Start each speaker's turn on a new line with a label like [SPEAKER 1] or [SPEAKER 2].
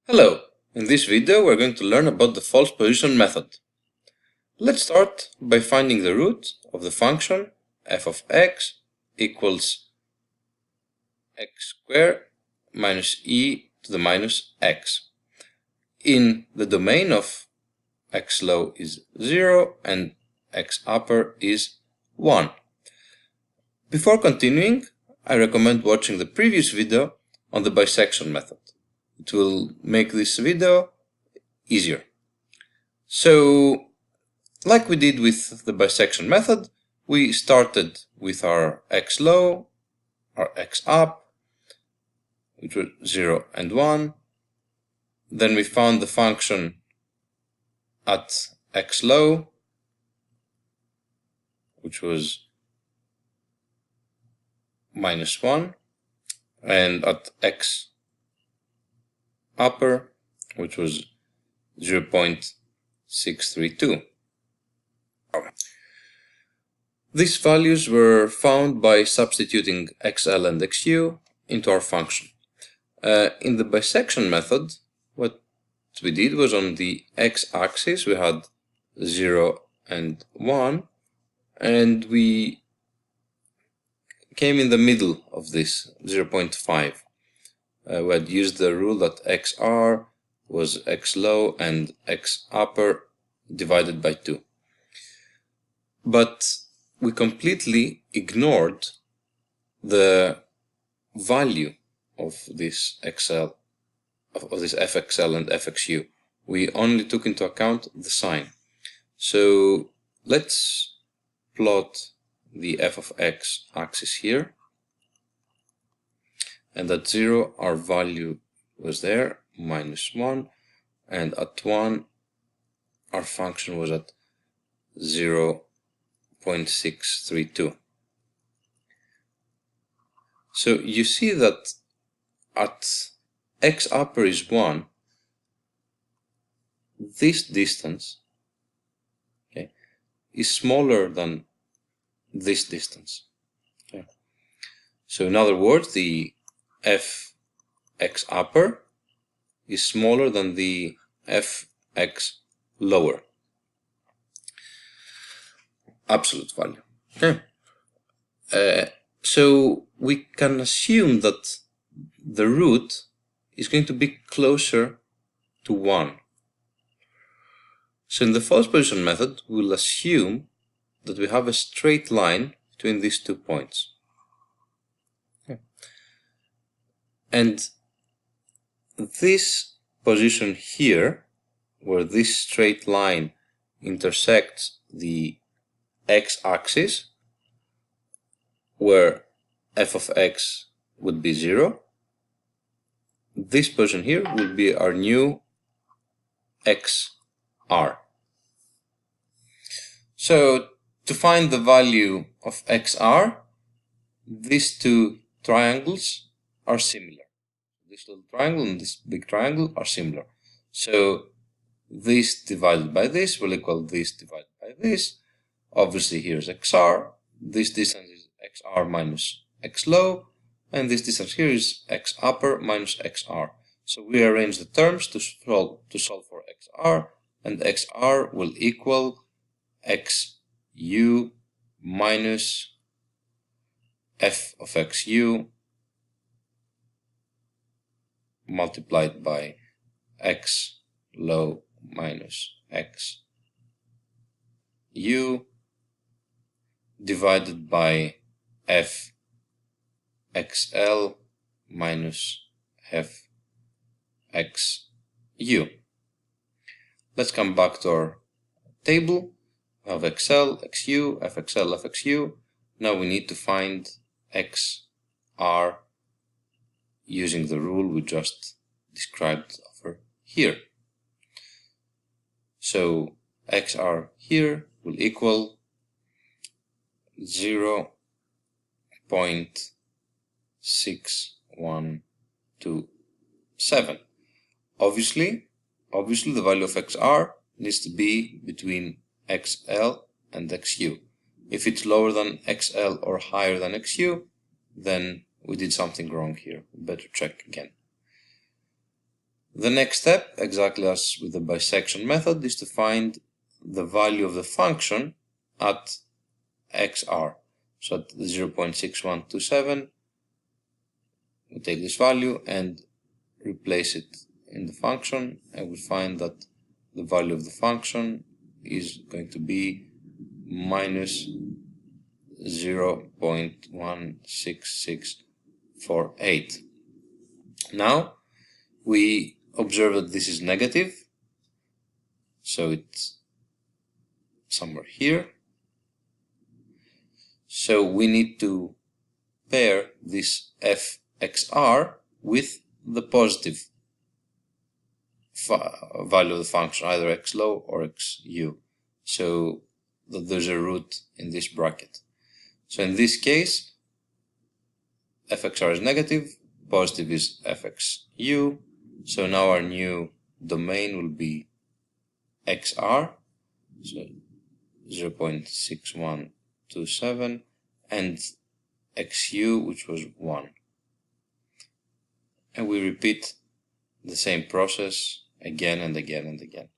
[SPEAKER 1] Hello, in this video we're going to learn about the false position method. Let's start by finding the root of the function f of x equals x squared minus e to the minus x. In the domain of x low is 0 and x upper is 1. Before continuing, I recommend watching the previous video on the bisection method. It will make this video easier. So, like we did with the bisection method, we started with our x low, our x up, which were 0 and 1. Then we found the function at x low, which was minus 1, and at x upper, which was 0.632. These values were found by substituting xl and xu into our function. In the bisection method, what we did was on the x-axis we had 0 and 1, and we came in the middle of this 0.5. We had used the rule that xr was x low and x upper divided by 2. But we completely ignored the value of this xl, of this fxl and fxu. We only took into account the sign. So let's plot the f of x axis here. And at 0 our value was there, minus 1, and at 1 our function was at 0.632. So you see that at x upper is 1, this distance, okay, is smaller than this distance. Okay. So in other words, the fx upper is smaller than the fx lower. Absolute value. Okay. So we can assume that the root is going to be closer to 1. So in the false position method, we'll assume that we have a straight line between these 2 points. Okay. And this position here, where this straight line intersects the x-axis, where f of x would be 0, this position here will be our new xr. So to find the value of xr, these two triangles are similar. This little triangle and this big triangle are similar. So this divided by this will equal this divided by this. Obviously here's xr, this distance is xr minus x low, and this distance here is x upper minus xr. So we arrange the terms to solve for xr, and xr will equal xu minus f of xu multiplied by x low minus x u divided by f xl minus f xu. Let's come back to our table. We have xl, xu, fxl, fxu. Now we need to find xr using the rule we just described over here. So xr here will equal 0.6127. Obviously the value of xr needs to be between xl and xu. If it's lower than xl or higher than xu, then we did something wrong here. Better check again. The next step, exactly as with the bisection method, is to find the value of the function at xr. So at 0.6127, we take this value and replace it in the function, and we find that the value of the function is going to be minus 0.16648. Now we observe that this is negative, so it's somewhere here. So we need to pair this fxr with the positive value of the function, either x low or xu, so that there's a root in this bracket. So in this case, fxr is negative, positive is fxu, so now our new domain will be xr, so 0.6127, and xu, which was 1. And we repeat the same process again and again and again.